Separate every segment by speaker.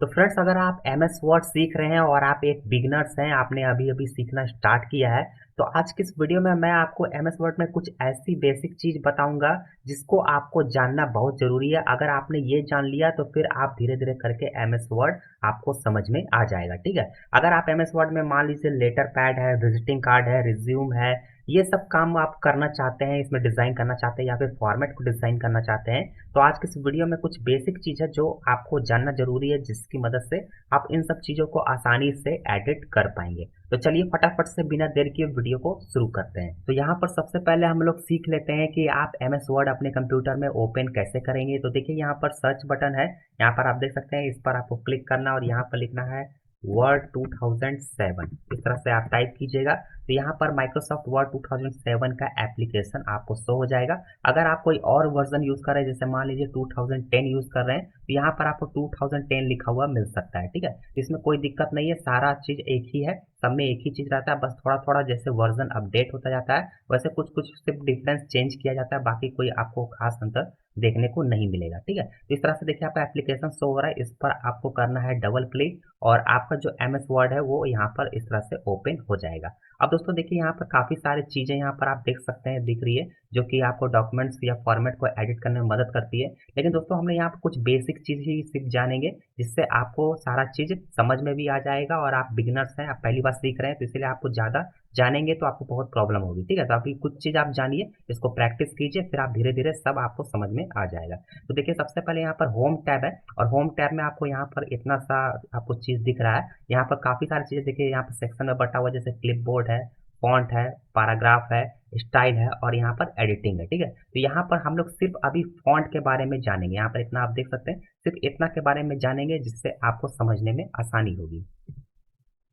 Speaker 1: तो फ्रेंड्स, अगर आप एम एस वर्ड सीख रहे हैं और आप एक बिगनर्स हैं, आपने अभी अभी सीखना स्टार्ट किया है, तो आज की इस वीडियो में मैं आपको एम एस वर्ड में कुछ ऐसी बेसिक चीज बताऊंगा जिसको आपको जानना बहुत जरूरी है। अगर आपने ये जान लिया तो फिर आप धीरे धीरे करके एम एस वर्ड आपको समझ में आ जाएगा। ठीक है, अगर आप एम एस वर्ड में मान लीजिए लेटर पैड है, विजिटिंग कार्ड है, रिज्यूम है, ये सब काम आप करना चाहते हैं, इसमें डिजाइन करना चाहते हैं या फिर फॉर्मेट को डिजाइन करना चाहते हैं, तो आज की इस वीडियो में कुछ बेसिक चीज है जो आपको जानना जरूरी है, जिसकी मदद से आप इन सब चीजों को आसानी से एडिट कर पाएंगे। तो चलिए फटाफट से बिना देर किए वीडियो को शुरू करते हैं। तो यहाँ पर सबसे पहले हम लोग सीख लेते हैं कि आप एम एस वर्ड अपने कंप्यूटर में ओपन कैसे करेंगे। तो देखिए यहाँ पर सर्च बटन है, यहाँ पर आप देख सकते हैं, इस पर आपको क्लिक करना और यहाँ पर लिखना है वर्ड 2007। इस तरह से आप टाइप कीजिएगा तो यहाँ पर माइक्रोसॉफ्ट वर्ड 2007 का एप्लीकेशन आपको शो हो जाएगा। अगर आप कोई और वर्जन यूज कर रहे हैं, जैसे मान लीजिए 2010 यूज कर रहे हैं, तो यहाँ पर आपको 2010 लिखा हुआ मिल सकता है। ठीक है, इसमें कोई दिक्कत नहीं है, सारा चीज एक ही है, सब में एक ही चीज रहता है, बस थोड़ा थोड़ा जैसे वर्जन अपडेट होता जाता है वैसे कुछ कुछ सिर्फ डिफरेंस चेंज किया जाता है, बाकी कोई आपको खास अंतर देखने को नहीं मिलेगा। ठीक है, तो इस तरह से देखिए आपका एप्लीकेशन शो हो रहा है, इस पर आपको करना है डबल क्लिक और आपका जो एम एस वर्ड है वो यहाँ पर इस तरह से ओपन हो जाएगा। अब दोस्तों देखिए यहाँ पर काफी सारी चीजें यहाँ पर आप देख सकते हैं, दिख रही है, जो कि आपको डॉक्यूमेंट्स या फॉर्मेट को एडिट करने में मदद करती है। लेकिन दोस्तों हमने यहाँ पर कुछ बेसिक चीज ही सिर्फ जानेंगे, जिससे आपको सारा चीज समझ में भी आ जाएगा। और आप बिगिनर्स हैं, आप पहली बार सीख रहे हैं, तो इसलिए आपको ज्यादा जानेंगे तो आपको बहुत प्रॉब्लम होगी। ठीक है, तो अभी कुछ चीज आप जानिए, इसको प्रैक्टिस कीजिए, फिर आप धीरे धीरे सब आपको समझ में आ जाएगा। तो देखिए सबसे पहले यहाँ पर होम टैब है, और होम टैब में आपको यहाँ पर इतना सा आपको चीज दिख रहा है। यहाँ पर काफी सारी चीजें देखिए, यहाँ पर सेक्शन में बटा हुआ, जैसे क्लिप बोर्ड है, फॉन्ट है, पैराग्राफ है, स्टाइल है और यहाँ पर एडिटिंग है। ठीक है, तो यहाँ पर हम लोग सिर्फ अभी फॉन्ट के बारे में जानेंगे। यहाँ पर इतना आप देख सकते हैं, सिर्फ इतना के बारे में जानेंगे, जिससे आपको समझने में आसानी होगी।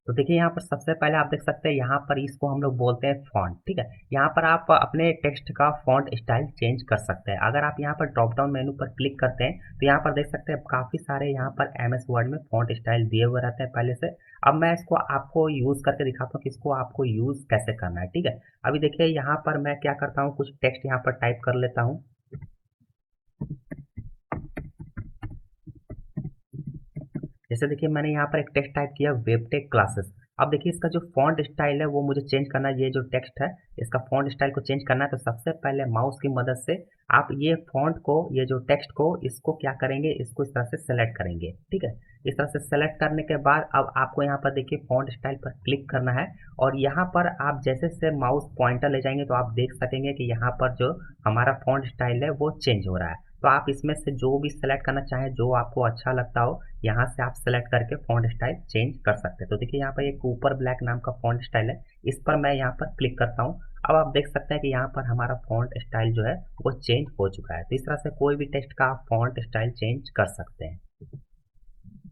Speaker 1: तो देखिए यहाँ पर सबसे पहले आप देख सकते हैं, यहाँ पर इसको हम लोग बोलते हैं फॉन्ट। ठीक है, यहाँ पर आप अपने टेक्स्ट का फॉन्ट स्टाइल चेंज कर सकते हैं। अगर आप यहाँ पर ड्रॉप डाउन मेनू पर क्लिक करते हैं तो यहाँ पर देख सकते हैं काफी सारे यहाँ पर एम एस वर्ड में फॉन्ट स्टाइल दिए हुए रहते हैं पहले से। अब मैं इसको आपको यूज करके दिखाता हूँ कि इसको आपको यूज कैसे करना है। ठीक है, अभी देखिए यहाँ पर मैं क्या करता हूँ, कुछ टेक्स्ट यहाँ पर टाइप कर लेता हूँ। जैसे देखिए मैंने यहाँ पर एक टेक्स्ट टाइप किया, वेबटेक क्लासेस। अब देखिए इसका जो फॉन्ट स्टाइल है वो मुझे चेंज करना है। ये जो टेक्स्ट है इसका फॉन्ट स्टाइल को चेंज करना है, तो सबसे पहले माउस की मदद से आप ये फॉन्ट को, ये जो टेक्स्ट को, इसको क्या करेंगे, इसको इस तरह से सेलेक्ट करेंगे। ठीक है, इस तरह से सेलेक्ट करने के बाद अब आपको यहाँ पर देखिए फॉन्ट स्टाइल पर क्लिक करना है, और यहाँ पर आप जैसे से माउस पॉइंटर ले जाएंगे तो आप देख सकेंगे कि यहाँ पर जो हमारा फॉन्ट स्टाइल है वो चेंज हो रहा है। तो आप इसमें से जो भी सेलेक्ट करना चाहें, जो आपको अच्छा लगता हो, यहाँ से आप सेलेक्ट करके फॉन्ट स्टाइल चेंज कर सकते हैं। तो देखिए यहाँ पर एक ऊपर ब्लैक नाम का फॉन्ट स्टाइल है, इस पर मैं यहाँ पर क्लिक करता हूँ। अब आप देख सकते हैं कि यहाँ पर हमारा फॉन्ट स्टाइल जो है वो चेंज हो चुका है। तो इस तरह से कोई भी टेक्स्ट का आप फॉन्ट स्टाइल चेंज कर सकते हैं।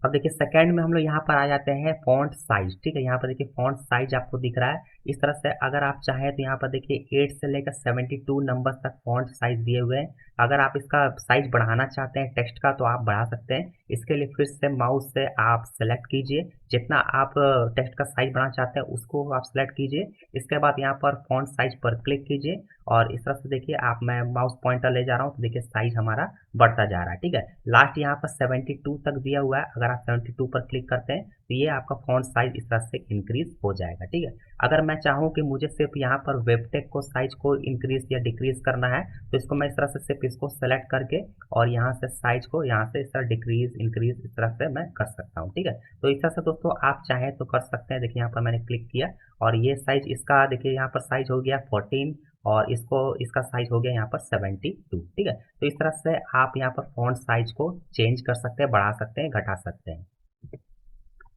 Speaker 1: अब देखिए सेकंड में हम लोग यहाँ पर आ जाते हैं फॉन्ट साइज। ठीक है, यहाँ पर देखिए फॉन्ट साइज आपको दिख रहा है इस तरह से। अगर आप चाहें तो यहाँ पर देखिए 8 से लेकर 72 नंबर तक फॉन्ट साइज दिए हुए हैं। अगर आप इसका साइज बढ़ाना चाहते हैं टेक्स्ट का तो आप बढ़ा सकते हैं। इसके लिए फिर से माउस से आप सेलेक्ट कीजिए, जितना आप टेक्स्ट का साइज बढ़ाना चाहते हैं उसको आप सेलेक्ट कीजिए। इसके बाद यहाँ पर फॉन्ट साइज पर क्लिक कीजिए, और इस तरह से देखिए आप, मैं माउस पॉइंटर ले जा रहा हूँ तो देखिए साइज हमारा बढ़ता जा रहा है। ठीक है, लास्ट यहाँ पर 72 तक दिया हुआ है, अगर आप 72 पर क्लिक करते हैं तो ये आपका फॉन्ट साइज इस तरह से इंक्रीज हो जाएगा। ठीक है, अगर मैं चाहूँ कि मुझे सिर्फ यहाँ पर वेबटेक को साइज को इंक्रीज या डिक्रीज करना है, तो इसको मैं इस तरह से सिर्फ इसको सेलेक्ट करके और यहाँ से साइज को यहाँ से इस तरह डिक्रीज इंक्रीज इस तरह से मैं कर सकता हूँ। ठीक है, तो इस तरह से दोस्तों आप चाहें तो कर सकते हैं। देखिए यहाँ पर मैंने क्लिक किया और ये साइज इसका देखिए यहाँ पर साइज हो गया 14, और इसको इसका साइज हो गया यहाँ पर 72। ठीक है, तो इस तरह से आप यहाँ पर फॉन्ट साइज को चेंज कर सकते हैं, बढ़ा सकते हैं, घटा सकते हैं।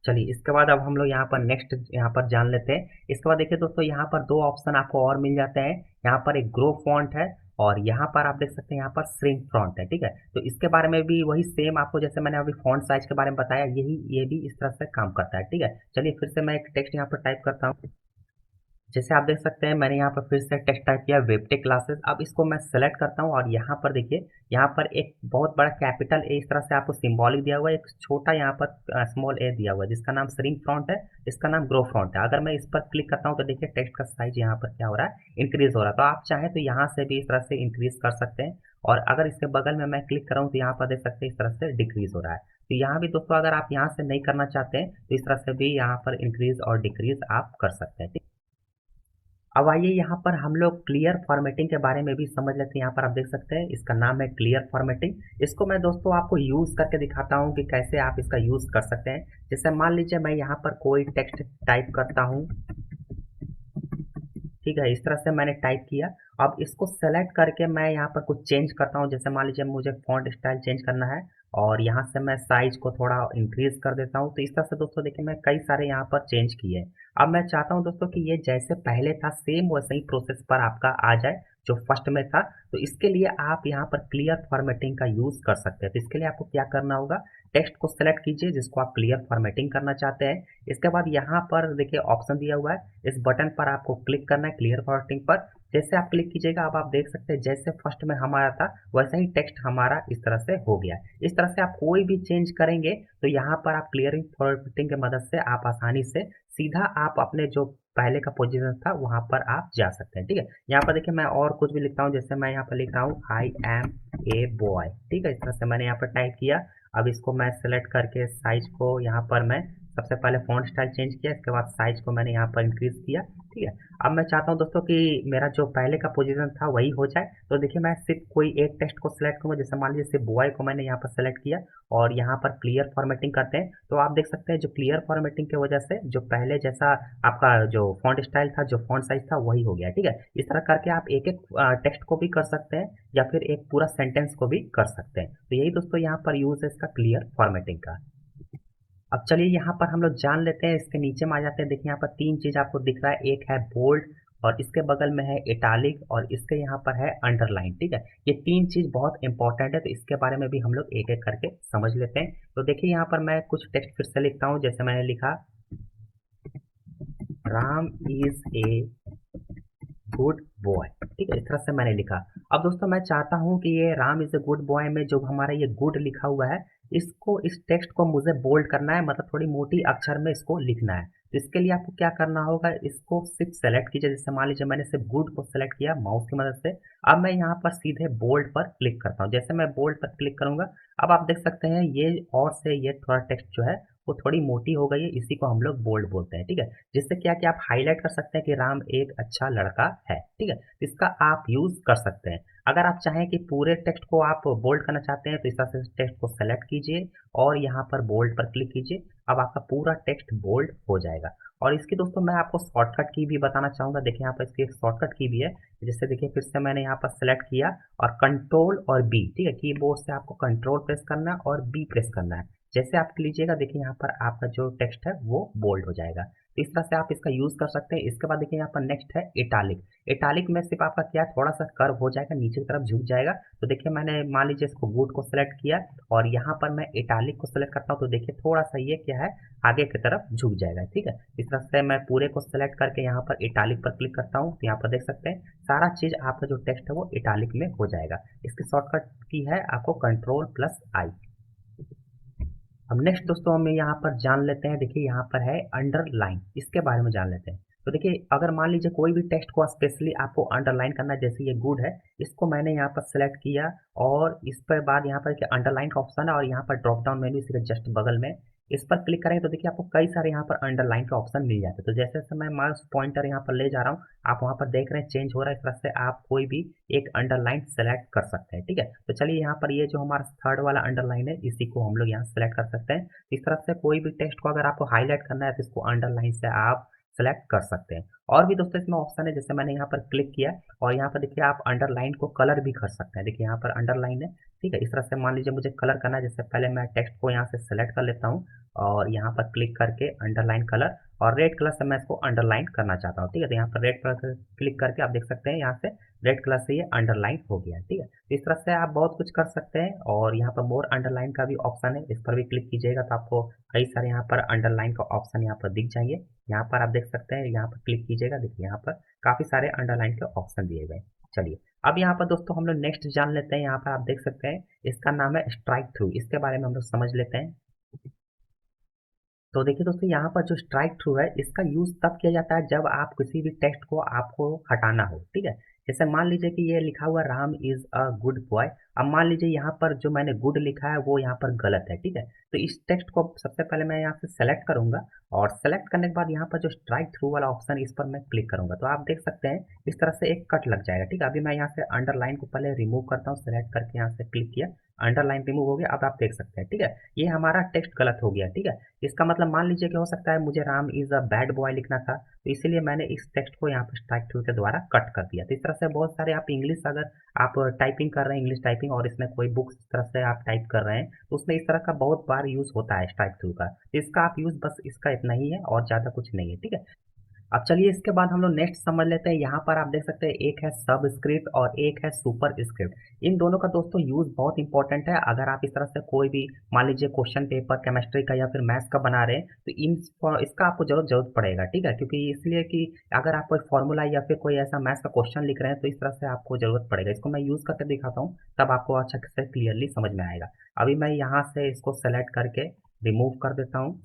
Speaker 1: चलिए इसके बाद अब हम लोग यहाँ पर नेक्स्ट यहाँ पर जान लेते हैं। इसके बाद देखिए दोस्तों यहाँ पर दो ऑप्शन आपको और मिल जाते हैं। यहाँ पर एक ग्रो फॉन्ट है, और यहाँ पर आप देख सकते हैं यहाँ पर श्रिंक फॉन्ट है। ठीक है, तो इसके बारे में भी वही सेम आपको, जैसे मैंने अभी फॉन्ट साइज के बारे में बताया, यही ये भी इस तरह से काम करता है। ठीक है, चलिए फिर से मैं एक टेक्स्ट यहाँ पर टाइप करता हूँ। जैसे आप देख सकते हैं मैंने यहाँ पर फिर से टेक्स्ट टाइप किया, वेबटेक क्लासेस। अब इसको मैं सेलेक्ट करता हूँ और यहाँ पर देखिए यहाँ पर एक बहुत बड़ा कैपिटल ए इस तरह से आपको सिंबॉलिक दिया हुआ है, एक छोटा यहाँ पर स्मॉल ए दिया हुआ है जिसका नाम श्रिंक फॉन्ट है, इसका नाम ग्रो फॉन्ट है। अगर मैं इस पर क्लिक करता हूँ तो देखिए टेक्स्ट का साइज यहाँ पर क्या हो रहा है, इंक्रीज हो रहा है। तो आप चाहें तो यहाँ से भी इस तरह से इंक्रीज कर सकते हैं, और अगर इसके बगल में मैं क्लिक कर रहा हूँ तो यहाँ पर देख सकते हैं इस तरह से डिक्रीज हो रहा है। तो यहाँ भी दोस्तों अगर आप यहाँ से नहीं करना चाहते हैं तो इस तरह से भी यहाँ पर इंक्रीज और डिक्रीज आप कर सकते हैं। ठीक। अब आइए यहाँ पर हम लोग क्लियर फॉर्मेटिंग के बारे में भी समझ लेते हैं। यहाँ पर आप देख सकते हैं इसका नाम है क्लियर फॉर्मेटिंग। इसको मैं दोस्तों आपको यूज़ करके दिखाता हूँ कि कैसे आप इसका यूज़ कर सकते हैं। जैसे मान लीजिए मैं यहाँ पर कोई टेक्स्ट टाइप करता हूँ, ठीक है, इस तरह से मैंने टाइप किया। अब इसको सेलेक्ट करके मैं यहाँ पर कुछ चेंज करता हूँ। जैसे मान लीजिए मुझे फॉन्ट स्टाइल चेंज करना है और यहाँ से मैं साइज को थोड़ा इंक्रीज कर देता हूँ। तो इस तरह से दोस्तों देखिए मैं कई सारे यहाँ पर चेंज किए। अब मैं चाहता हूँ दोस्तों कि ये जैसे पहले था सेम वैसे ही प्रोसेस पर आपका आ जाए जो फर्स्ट में था। तो इसके लिए आप यहाँ पर क्लियर फॉर्मेटिंग का यूज़ कर सकते हैं। तो इसके लिए आपको क्या करना होगा, टेक्स्ट को सेलेक्ट कीजिए जिसको आप क्लियर फॉर्मेटिंग करना चाहते हैं। इसके बाद यहाँ पर देखिए ऑप्शन दिया हुआ है, इस बटन पर आपको क्लिक करना है क्लियर फॉर्मेटिंग पर। जैसे आप क्लिक कीजिएगा अब आप देख सकते हैं जैसे फर्स्ट में हमारा था वैसा ही टेक्स्ट हमारा इस तरह से हो गया। इस तरह से आप कोई भी चेंज करेंगे तो यहाँ पर आप क्लियरिंग फॉर्मेटिंग की मदद से आप आसानी से सीधा आप अपने जो पहले का पोजीशन था वहां पर आप जा सकते हैं। ठीक है, यहाँ पर देखिए मैं और कुछ भी लिखता हूँ। जैसे मैं यहाँ पर लिख रहा हूँ आई एम ए बॉय। ठीक है, इस तरह से मैंने यहाँ पर टाइप किया। अब इसको मैं सेलेक्ट करके साइज को यहाँ पर मैं सबसे पहले फॉन्ट स्टाइल चेंज किया, इसके बाद साइज को मैंने यहाँ पर इंक्रीज किया। ठीक है, अब मैं चाहता हूँ दोस्तों कि मेरा जो पहले का पोजीशन था वही हो जाए। तो देखिए मैं सिर्फ कोई एक टेक्स्ट को सिलेक्ट करूँगा। जैसे मान लीजिए सिर्फ बॉय को मैंने यहाँ पर सेलेक्ट किया और यहाँ पर क्लियर फॉर्मेटिंग करते हैं तो आप देख सकते हैं जो क्लियर फॉर्मेटिंग की वजह से जो पहले जैसा आपका जो फॉन्ट स्टाइल था, जो फॉन्ट साइज था वही हो गया। ठीक है, इस तरह करके आप एक एक टेक्स्ट को भी कर सकते हैं या फिर एक पूरा सेंटेंस को भी कर सकते हैं। तो यही दोस्तों यहाँ पर यूज है इसका क्लियर फॉर्मेटिंग का। अब चलिए यहाँ पर हम लोग जान लेते हैं, इसके नीचे में आ जाते हैं। देखिए यहाँ पर तीन चीज आपको दिख रहा है, एक है बोल्ड और इसके बगल में है इटालिक और इसके यहाँ पर है अंडरलाइन। ठीक है, ये तीन चीज बहुत इंपॉर्टेंट है तो इसके बारे में भी हम लोग एक एक करके समझ लेते हैं। तो देखिए यहाँ पर मैं कुछ टेक्स्ट फिर से लिखता हूँ। जैसे मैंने लिखा Ram is a good boy. ठीक है, इस तरह से मैंने लिखा। अब दोस्तों मैं चाहता हूं कि ये Ram is a good boy में जो हमारा ये गुड लिखा हुआ है इसको, इस टेक्स्ट को मुझे बोल्ड करना है, मतलब थोड़ी मोटी अक्षर में इसको लिखना है। तो इसके लिए आपको क्या करना होगा, इसको सिर्फ सेलेक्ट कीजिए। जैसे मान लीजिए मैंने सिर्फ गुड को सेलेक्ट किया माउस की मदद से। अब मैं यहाँ पर सीधे बोल्ड पर क्लिक करता हूँ। जैसे मैं बोल्ड पर क्लिक करूंगा अब आप देख सकते हैं ये और से ये थोड़ा टेक्स्ट जो है वो थोड़ी मोटी हो गई है, इसी को हम लोग बोल्ड बोलते हैं। ठीक है, जिससे क्या कि आप हाईलाइट कर सकते हैं कि राम एक अच्छा लड़का है। ठीक है, इसका आप यूज कर सकते हैं। अगर आप चाहें कि पूरे टेक्स्ट को आप बोल्ड करना चाहते हैं तो इस तरह से टेक्स्ट को सेलेक्ट कीजिए और यहाँ पर बोल्ड पर क्लिक कीजिए। अब आपका पूरा टेक्स्ट बोल्ड हो जाएगा। और इसकी दोस्तों मैं आपको शॉर्टकट की भी बताना चाहूंगा। देखिए यहाँ पर इसकी एक शॉर्टकट की भी है। जैसे देखिए फिर से मैंने यहाँ पर सेलेक्ट किया और कंट्रोल और बी, ठीक है, कीबोर्ड से आपको कंट्रोल प्रेस करना है और बी प्रेस करना है। जैसे आप लीजिएगा देखिए यहाँ पर आपका जो टेक्स्ट है वो बोल्ड हो जाएगा। तो इस तरह से आप इसका यूज कर सकते हैं। इसके बाद देखिए यहाँ पर नेक्स्ट है इटालिक। इटालिक में सिर्फ आपका क्या थोड़ा सा कर्व हो जाएगा, नीचे की तरफ झुक जाएगा। तो देखिए मैंने मान लीजिए इसको गुड को सिलेक्ट किया और यहाँ पर मैं इटालिक को सिलेक्ट करता हूँ तो देखिए थोड़ा सा ये क्या है आगे की तरफ झुक जाएगा। ठीक है, इस तरह से मैं पूरे को सिलेक्ट करके यहाँ पर इटालिक पर क्लिक करता हूँ तो यहाँ पर देख सकते हैं सारा चीज आपका जो टेक्स्ट है वो इटालिक में हो जाएगा। इसकी शॉर्टकट की है आपको कंट्रोल प्लस आई। अब नेक्स्ट दोस्तों हम यहाँ पर जान लेते हैं। देखिए यहाँ पर है अंडरलाइन, इसके बारे में जान लेते हैं। तो देखिए अगर मान लीजिए कोई भी टेक्स्ट को स्पेशली आपको अंडरलाइन करना है, जैसे ये गुड है, इसको मैंने यहाँ पर सेलेक्ट किया और इस पर बाद यहाँ पर अंडरलाइन का ऑप्शन है और यहाँ पर ड्रॉप डाउन मेन्यू इसके जस्ट बगल में इस पर क्लिक करेंगे तो देखिए आपको कई सारे यहाँ पर अंडरलाइन का ऑप्शन मिल जाते हैं। तो जैसे जैसे मैं माउस पॉइंटर यहाँ पर ले जा रहा हूँ आप वहाँ पर देख रहे हैं चेंज हो रहा है। इस तरह से आप कोई भी एक अंडरलाइन सेलेक्ट कर सकते हैं। ठीक है, तो चलिए यहाँ पर ये जो हमारा थर्ड वाला अंडरलाइन है इसी को हम लोग यहाँ सेलेक्ट कर सकते हैं। इस तरह से कोई भी टेक्स्ट को अगर आपको हाईलाइट करना है तो इसको अंडरलाइन से आप सेलेक्ट कर सकते हैं। और भी दोस्तों इसमें ऑप्शन है, जैसे मैंने यहाँ पर क्लिक किया और यहाँ पर देखिए आप अंडरलाइन को कलर भी कर सकते हैं। देखिए यहाँ पर अंडरलाइन है। ठीक है, इस तरह से मान लीजिए मुझे कलर करना है, जैसे पहले मैं टेक्स्ट को यहाँ से सेलेक्ट कर लेता हूँ और यहाँ पर क्लिक करके अंडरलाइन कलर और रेड कलर से मैं इसको अंडरलाइन करना चाहता हूँ। ठीक है, तो यहाँ पर रेड कलर से क्लिक करके आप देख सकते हैं यहाँ से रेड कलर से ये अंडरलाइन हो गया। ठीक है, तो इस तरह से आप बहुत कुछ कर सकते हैं। और यहाँ पर मोर अंडरलाइन का भी ऑप्शन है, इस पर भी क्लिक कीजिएगा तो आपको कई सारे यहाँ पर अंडरलाइन का ऑप्शन यहाँ पर दिख जाएंगे। यहाँ पर आप देख सकते हैं, यहाँ पर क्लिक कीजिएगा, देखिए यहाँ पर काफी सारे अंडरलाइन के ऑप्शन दिए गए। चलिए अब यहाँ पर दोस्तों हम लोग नेक्स्ट जान लेते हैं। यहाँ पर आप देख सकते हैं इसका नाम है स्ट्राइक थ्रू, इसके बारे में हम लोग समझ लेते हैं। तो देखिए दोस्तों यहाँ पर जो स्ट्राइक थ्रू है इसका यूज तब किया जाता है जब आप किसी भी टेक्स्ट को आपको हटाना हो। ठीक है, जैसे मान लीजिए कि ये लिखा हुआ Ram is a good boy. अब मान लीजिए यहाँ पर जो मैंने गुड लिखा है वो यहाँ पर गलत है, ठीक है। तो इस टेक्स्ट को सबसे पहले मैं यहाँ से सेलेक्ट करूंगा और सेलेक्ट करने के बाद यहाँ पर जो स्ट्राइक थ्रू वाला ऑप्शन इस पर मैं क्लिक करूंगा तो आप देख सकते हैं इस तरह से एक कट लग जाएगा, ठीक है। अभी मैं यहाँ से अंडरलाइन को पहले रिमूव करता हूँ, सेलेक्ट करके यहाँ से क्लिक किया, अंडरलाइन रिमूव हो गया। अब आप देख सकते हैं, ठीक है, ये हमारा टेक्स्ट गलत हो गया, ठीक है। इसका मतलब मान लीजिए कि हो सकता है मुझे Ram is a bad boy लिखना था, तो इसीलिए मैंने इस टेक्स्ट को यहाँ पर स्ट्राइक थ्रू के द्वारा कट कर दिया। तो इस तरह से बहुत सारे आप इंग्लिश अगर आप टाइपिंग कर रहे हैं, इंग्लिश टाइपिंग, और इसमें कोई बुक्स इस तरह से आप टाइप कर रहे हैं तो उसमें इस तरह का बहुत बार यूज होता है स्ट्राइक थ्रू का। तो इसका आप यूज बस इसका इतना ही है और ज्यादा कुछ नहीं है, ठीक है। अब चलिए इसके बाद हम लोग नेक्स्ट समझ लेते हैं। यहाँ पर आप देख सकते हैं एक है सब स्क्रिप्ट और एक है सुपर स्क्रिप्ट। इन दोनों का दोस्तों यूज बहुत इंपॉर्टेंट है। अगर आप इस तरह से कोई भी मान लीजिए क्वेश्चन पेपर केमिस्ट्री का या फिर मैथ्स का बना रहे हैं तो इसका आपको जरूरत पड़ेगा, ठीक है। क्योंकि इसलिए कि अगर आप कोई फॉर्मूला या फिर कोई ऐसा मैथ्स का क्वेश्चन लिख रहे हैं तो इस तरह से आपको जरूरत पड़ेगा। इसको मैं यूज करके दिखाता हूँ तब आपको अच्छा से क्लियरली समझ में आएगा। अभी मैं यहाँ से इसको सेलेक्ट करके रिमूव कर देता हूँ।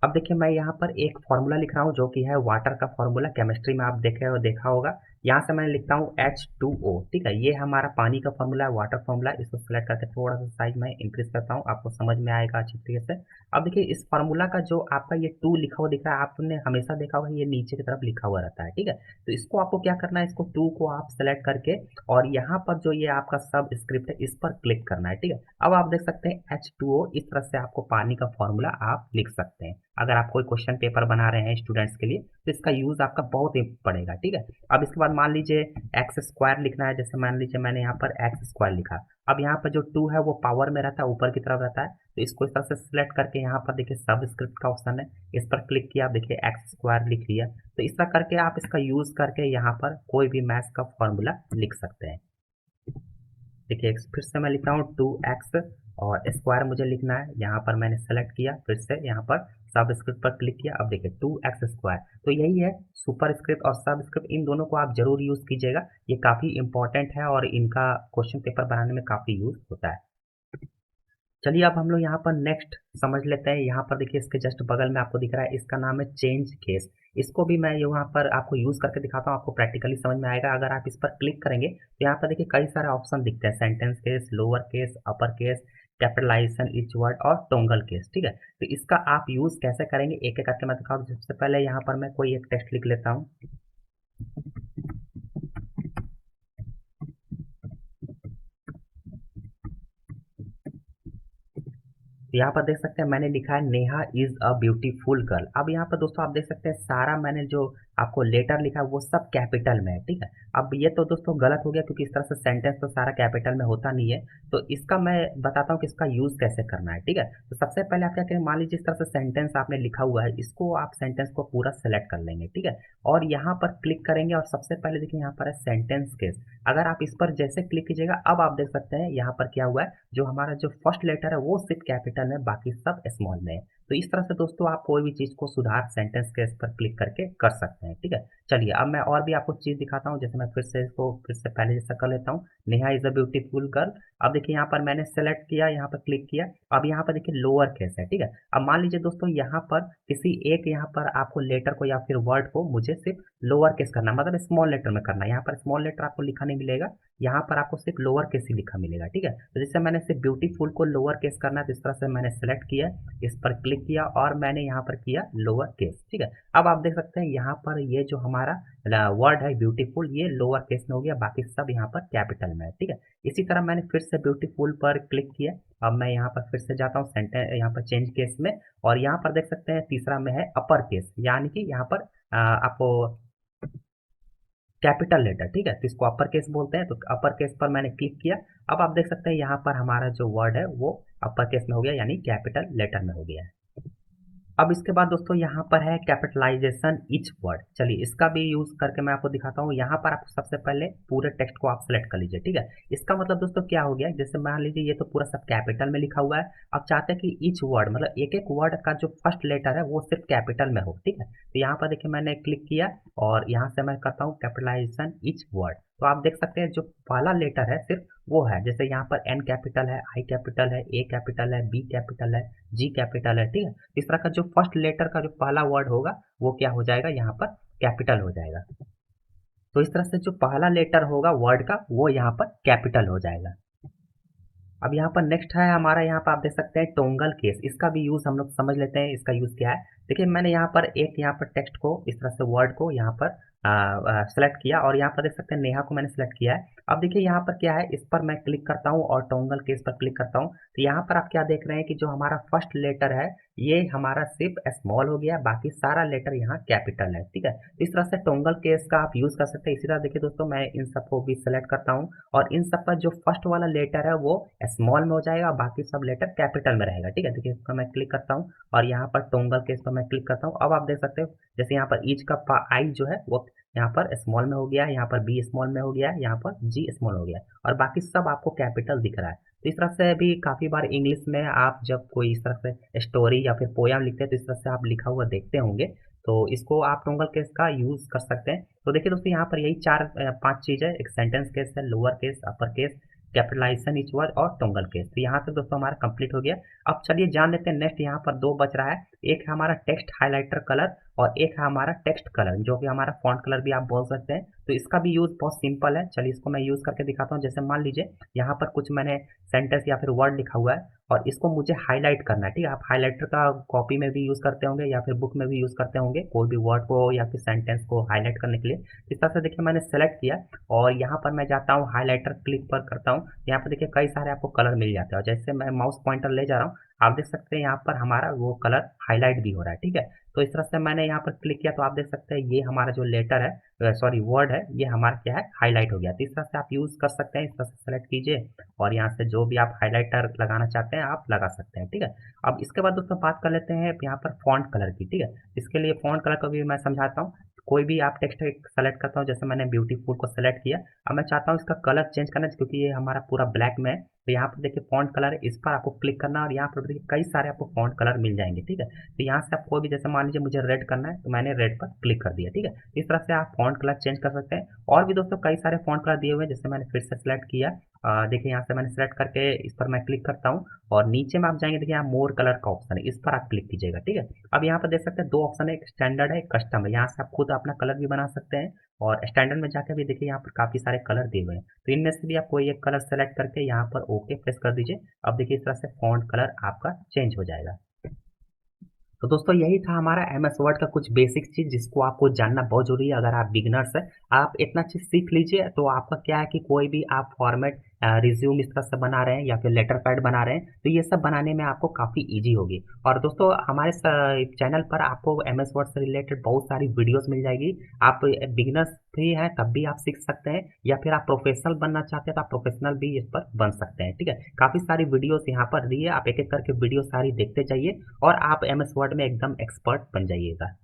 Speaker 1: अब देखिए मैं यहाँ पर एक फॉर्मूला लिख रहा हूँ जो कि है वाटर का फॉर्मूला, केमिस्ट्री में आप देखा होगा। यहाँ से मैं लिखता हूँ H2O, ठीक है। ये हमारा पानी का फॉर्मूला है, वाटर फॉर्मूला। इसको सेलेक्ट करके थोड़ा सा साइज में इंक्रीज करता हूँ, आपको समझ में आएगा अच्छी तरीके से। अब देखिए इस फार्मूला का जो आपका ये 2 लिखा हुआ दिख रहा है, आपने हमेशा देखा होगा ये नीचे की तरफ लिखा हुआ रहता है, ठीक है। तो इसको आपको क्या करना है, इसको 2 को आप सेलेक्ट करके और यहाँ पर जो ये आपका सब स्क्रिप्ट है इस पर क्लिक करना है, ठीक है। अब आप देख सकते हैं H2O, इस तरह से आपको पानी का फॉर्मूला आप लिख सकते हैं। अगर आप कोई क्वेश्चन पेपर बना रहे हैं स्टूडेंट्स के लिए तो इसका यूज आपका बहुत ही पड़ेगा, ठीक है। अब इसके बाद मान लीजिए एक्स स्क्वायर लिखना है, जैसे मान लीजिए मैंने यहाँ पर एक्स स्क्वायर लिखा। अब यहाँ पर जो 2 है वो पावर में रहता है, ऊपर की तरफ रहता है। तो इसको इस तरह से सिलेक्ट करके यहाँ पर देखिए सब स्क्रिप्ट का ऑप्शन है, इस पर क्लिक किया, आप देखिए एक्स स्क्वायर लिख लिया। तो इस तरह करके आप इसका यूज करके यहाँ पर कोई भी मैथ्स का फॉर्मूला लिख सकते हैं। देखिए फिर से मैं लिख रहा हूँ 2x और स्क्वायर मुझे लिखना है। यहाँ पर मैंने सेलेक्ट किया, फिर से यहाँ पर सब स्क्रिप्ट पर क्लिक किया। अब देखिए 2x स्क्वायर, तो यही है सुपर स्क्रिप्ट और सब स्क्रिप्ट। इन दोनों को आप जरूर यूज कीजिएगा, ये काफी इंपॉर्टेंट है और इनका क्वेश्चन पेपर बनाने में काफी यूज होता है। चलिए अब हम लोग यहाँ पर नेक्स्ट समझ लेते हैं। यहाँ पर देखिए इसके जस्ट बगल में आपको दिख रहा है, इसका नाम है चेंज केस। इसको भी मैं यहाँ पर आपको यूज करके दिखाता हूँ, आपको प्रैक्टिकली समझ में आएगा। अगर आप इस पर क्लिक करेंगे तो यहाँ पर देखिए कई सारे ऑप्शन दिखते हैं, sentence case, lower case, upper case, capitalization each word और टोंगल केस, ठीक है। तो इसका आप यूज कैसे करेंगे एक एक करके मैं दिखाऊँ। सबसे पहले यहाँ पर मैं कोई एक टेक्स्ट लिख लेता हूँ। तो यहाँ पर देख सकते हैं मैंने लिखा है Neha is a beautiful girl. अब यहाँ पर दोस्तों आप देख सकते हैं सारा मैंने जो आपको लेटर लिखा है वो सब कैपिटल में है, ठीक है। अब ये तो दोस्तों गलत हो गया क्योंकि इस तरह से सेंटेंस तो सारा कैपिटल में होता नहीं है। तो इसका मैं बताता हूँ कि इसका यूज कैसे करना है, ठीक है। तो सबसे पहले आप क्या करें, मान लीजिए इस तरह से सेंटेंस आपने लिखा हुआ है, इसको आप सेंटेंस को पूरा सेलेक्ट कर लेंगे, ठीक है। और यहाँ पर क्लिक करेंगे और सबसे पहले देखिए यहाँ पर है सेंटेंस केस। अगर आप इस पर जैसे क्लिक कीजिएगा अब आप देख सकते हैं यहाँ पर क्या हुआ है, जो हमारा जो फर्स्ट लेटर है वो सिर्फ कैपिटल में, बाकी सब स्मॉल में है। तो इस तरह से दोस्तों आप कोई भी चीज को सुधार सेंटेंस के इस पर क्लिक करके कर सकते हैं, ठीक है। चलिए अब मैं और भी आपको चीज दिखाता हूँ। जैसे मैं फिर से इसको फिर से पहले जैसा कर लेता हूँ, Neha is a beautiful girl. अब देखिए यहाँ पर मैंने सेलेक्ट किया, यहाँ पर क्लिक किया। अब यहाँ पर देखिए लोअर केस है, ठीक है। अब मान लीजिए दोस्तों यहाँ पर किसी एक यहाँ पर आपको लेटर को या फिर वर्ड को मुझे सिर्फ लोअर केस करना, मतलब स्मॉल लेटर में करना है। यहाँ पर स्मॉल लेटर आपको लिखा नहीं मिलेगा, यहाँ पर आपको सिर्फ लोअर केस ही लिखा मिलेगा, ठीक है। तो जैसे मैंने सिर्फ ब्यूटीफुल को लोअर केस करना है तो इस तरह से मैंने सेलेक्ट किया, इस पर क्लिक किया और मैंने यहाँ पर किया लोअर केस, ठीक है। अब आप देख सकते हैं यहाँ पर ये जो हमारा वर्ड है ब्यूटीफुल ये लोअर केस में हो गया, बाकी सब यहाँ पर कैपिटल में है, ठीक है। इसी तरह मैंने फिर से ब्यूटीफुल पर क्लिक किया। अब मैं यहाँ पर फिर से जाता हूँ सेंटेंस यहाँ पर चेंज केस में, और यहाँ पर देख सकते हैं तीसरा में है अपर केस, यानी कि यहाँ पर आपको कैपिटल लेटर, ठीक है। तो इसको अपर केस बोलते हैं, तो अपर केस पर मैंने क्लिक किया। अब आप देख सकते हैं यहाँ पर हमारा जो वर्ड है वो अपर केस में हो गया, यानी कैपिटल लेटर में हो गया है। अब इसके बाद दोस्तों यहाँ पर है कैपिटलाइजेशन ईच वर्ड। चलिए इसका भी यूज करके मैं आपको दिखाता हूँ। यहाँ पर आप सबसे पहले पूरे टेक्स्ट को आप सेलेक्ट कर लीजिए, ठीक है। इसका मतलब दोस्तों क्या हो गया, जैसे मान लीजिए ये तो पूरा सब कैपिटल में लिखा हुआ है। अब चाहते हैं कि ईच वर्ड मतलब एक एक वर्ड का जो फर्स्ट लेटर है वो सिर्फ कैपिटल में हो, ठीक है। तो यहाँ पर देखिए मैंने क्लिक किया और यहाँ से मैं करता हूँ कैपिटलाइजेशन ईच वर्ड। तो आप देख सकते हैं जो पहला लेटर है सिर्फ वो है, जैसे यहाँ पर एन कैपिटल है, आई कैपिटल है, ए कैपिटल है, बी कैपिटल है, जी कैपिटल है, ठीक है। इस तरह का जो फर्स्ट लेटर का जो पहला वर्ड होगा वो क्या हो जाएगा, यहाँ पर कैपिटल हो जाएगा। तो इस तरह से जो पहला लेटर होगा वर्ड का वो यहाँ पर कैपिटल हो जाएगा। अब यहाँ पर नेक्स्ट है हमारा, यहाँ पर आप देख सकते हैं टोंगल केस, इसका भी यूज़ हम लोग समझ लेते हैं, इसका यूज़ क्या है। देखिए मैंने यहाँ पर एक यहाँ पर टेक्स्ट को इस तरह से वर्ड को यहाँ पर सेलेक्ट किया और यहाँ पर देख सकते हैं नेहा को मैंने सेलेक्ट किया है। अब देखिए यहाँ पर क्या है, इस पर मैं क्लिक करता हूँ और टोंगल केस पर क्लिक करता हूँ, तो यहाँ पर आप क्या देख रहे हैं कि जो हमारा फर्स्ट लेटर है ये हमारा सिर्फ स्मॉल हो गया, बाकी सारा लेटर यहाँ कैपिटल है, ठीक है। तो इस तरह से टोंगल केस का आप यूज़ कर सकते हैं। इसी तरह देखिए दोस्तों मैं इन सबको भी सेलेक्ट करता हूँ और इन सब का जो फर्स्ट वाला लेटर है वो स्मॉल में हो जाएगा और बाकी सब लेटर कैपिटल में रहेगा, ठीक है। देखिए इसका मैं क्लिक करता हूँ और यहाँ पर टोंगल केस पर मैं क्लिक करता हूँ। अब आप देख सकते हो जैसे यहाँ पर ईच का आई जो है वो यहाँ पर स्मॉल में हो गया है, यहाँ पर बी स्मॉल में हो गया है, यहाँ पर जी स्मॉल हो गया है और बाकी सब आपको कैपिटल दिख रहा है। तो इस तरह से भी काफ़ी बार इंग्लिश में आप जब कोई इस तरह से स्टोरी या फिर पोयम लिखते हैं तो इस तरह से आप लिखा हुआ देखते होंगे, तो इसको आप टोंगल केस का यूज़ कर सकते हैं। तो देखिए दोस्तों यहाँ पर यही 4-5 चीज़ है, एक सेंटेंस केस है, lower case, upper case, capitalization each word और टोंगल केस। तो यहाँ तक दोस्तों हमारा कंप्लीट हो गया। अब चलिए जान लेते हैं नेक्स्ट, यहाँ पर 2 बच रहा है, एक है हमारा टेक्स्ट हाइलाइटर कलर और एक है हमारा टेक्स्ट कलर जो कि हमारा फॉन्ट कलर भी आप बोल सकते हैं। तो इसका भी यूज़ बहुत सिंपल है, चलिए इसको मैं यूज़ करके दिखाता हूँ। जैसे मान लीजिए यहाँ पर कुछ मैंने सेंटेंस या फिर वर्ड लिखा हुआ है और इसको मुझे हाईलाइट करना है, ठीक है। आप हाइलाइटर का कॉपी में भी यूज़ करते होंगे या फिर बुक में भी यूज़ करते होंगे कोई भी वर्ड को या फिर सेंटेंस को हाईलाइट करने के लिए। इस तरह से देखिए मैंने सेलेक्ट किया और यहाँ पर मैं जाता हूँ हाइलाइटर क्लिक पर करता हूँ, यहाँ पर देखिए कई सारे आपको कलर मिल जाते हैं और जैसे मैं माउस पॉइंटर ले जा रहा हूँ आप देख सकते हैं यहाँ पर हमारा वो कलर हाईलाइट भी हो रहा है, ठीक है। तो इस तरह से मैंने यहाँ पर क्लिक किया तो आप देख सकते हैं ये हमारा जो लेटर है, सॉरी वर्ड है, ये हमारा क्या है हाईलाइट हो गया। तो इस तरह से आप यूज़ कर सकते हैं, इस तरह से सेलेक्ट कीजिए और यहाँ से जो भी आप हाइलाइटर लगाना चाहते हैं आप लगा सकते हैं, ठीक है। अब इसके बाद दोस्तों बात कर लेते हैं यहाँ पर फॉन्ट कलर की, ठीक है। इसके लिए फॉन्ट कलर को भी मैं समझाता हूँ। कोई भी आप टेक्स्ट सेलेक्ट करता हूँ, जैसे मैंने ब्यूटीफुल को सेलेक्ट किया। अब मैं चाहता हूँ इसका कलर चेंज करना क्योंकि ये हमारा पूरा ब्लैक में है। तो यहाँ पर देखिए फॉन्ट कलर है, इस पर आपको क्लिक करना और यहाँ पर देखिए कई सारे आपको फॉन्ट कलर मिल जाएंगे, ठीक है। तो यहाँ से आप कोई भी, जैसे मान लीजिए मुझे रेड करना है तो मैंने रेड पर क्लिक कर दिया, ठीक है। इस तरह से आप फॉन्ट कलर चेंज कर सकते हैं। और भी दोस्तों कई सारे फॉन्ट कलर दिए हुए हैं, जैसे मैंने फिर से सेलेक्ट किया, देखिए यहाँ से मैंने सेलेक्ट करके इस पर मैं क्लिक करता हूँ और नीचे में आप जाएंगे, देखिए यहाँ मोर कलर का ऑप्शन है, इस पर आप क्लिक कीजिएगा, ठीक है। अब यहाँ पर देख सकते हैं 2 ऑप्शन है, एक स्टैंडर्ड है, एक कस्टम है। यहाँ से आप खुद अपना कलर भी बना सकते हैं और स्टैंडर्ड में जाकर भी देखिए यहाँ पर काफ़ी सारे कलर दिए हुए हैं। तो इनमें से भी आप कोई एक कलर सेलेक्ट करके यहाँ पर ओके प्रेस कर दीजिए। अब देखिए इस तरह से फॉन्ट कलर आपका चेंज हो जाएगा। तो दोस्तों यही था हमारा एमएस वर्ड का कुछ बेसिक चीज़ जिसको आपको जानना बहुत जरूरी है। अगर आप बिगनर्स हैं, आप इतना चीज़ सीख लीजिए तो आपका क्या है कि कोई भी आप फॉर्मेट रिज्यूम इस तरह से बना रहे हैं या फिर लेटर पैड बना रहे हैं तो ये सब बनाने में आपको काफ़ी इजी होगी। और दोस्तों हमारे चैनल पर आपको एमएस वर्ड से रिलेटेड बहुत सारी वीडियोस मिल जाएगी। आप बिगनर्स भी हैं तब भी आप सीख सकते हैं या फिर आप प्रोफेशनल बनना चाहते हैं तो आप प्रोफेशनल भी इस पर बन सकते हैं, ठीक है। काफ़ी सारी वीडियोस यहाँ पर दी है, आप एक एक करके वीडियो सारी देखते जाइए और आप एमएस वर्ड में एकदम एक्सपर्ट बन जाइएगा।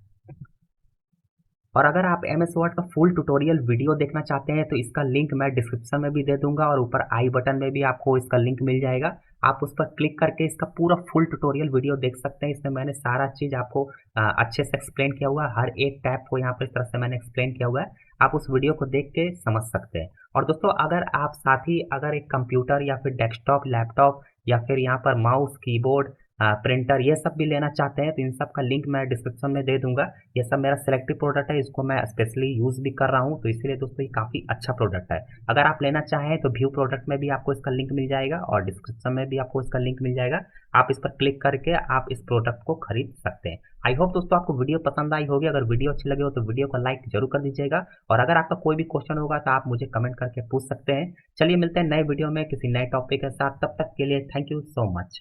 Speaker 1: और अगर आप एमएस वर्ड का फुल ट्यूटोरियल वीडियो देखना चाहते हैं तो इसका लिंक मैं डिस्क्रिप्शन में भी दे दूंगा और ऊपर आई बटन में भी आपको इसका लिंक मिल जाएगा। आप उस पर क्लिक करके इसका पूरा फुल ट्यूटोरियल वीडियो देख सकते हैं। इसमें मैंने सारा चीज़ आपको अच्छे से एक्सप्लेन किया हुआ है, हर एक टैब को यहाँ पर इस तरह से मैंने एक्सप्लेन किया हुआ है। आप उस वीडियो को देख के समझ सकते हैं। और दोस्तों अगर आप साथ ही अगर एक कंप्यूटर या फिर डेस्कटॉप, लैपटॉप या फिर यहाँ पर माउस, कीबोर्ड, प्रिंटर ये सब भी लेना चाहते हैं तो इन सब का लिंक मैं डिस्क्रिप्शन में दे दूंगा। ये सब मेरा सिलेक्टिव प्रोडक्ट है, इसको मैं स्पेशली यूज़ भी कर रहा हूँ तो इसीलिए दोस्तों ये काफ़ी अच्छा प्रोडक्ट है। अगर आप लेना चाहें तो व्यू प्रोडक्ट में भी आपको इसका लिंक मिल जाएगा और डिस्क्रिप्शन में भी आपको इसका लिंक मिल जाएगा। आप इस पर क्लिक करके आप इस प्रोडक्ट को खरीद सकते हैं। आई होप दोस्तों आपको वीडियो पसंद आई होगी। अगर वीडियो अच्छी लगी हो तो वीडियो को लाइक जरूर कर दीजिएगा और अगर आपका कोई भी क्वेश्चन होगा तो आप मुझे कमेंट करके पूछ सकते हैं। चलिए मिलते हैं नए वीडियो में किसी नए टॉपिक के साथ, तब तक के लिए थैंक यू सो मच।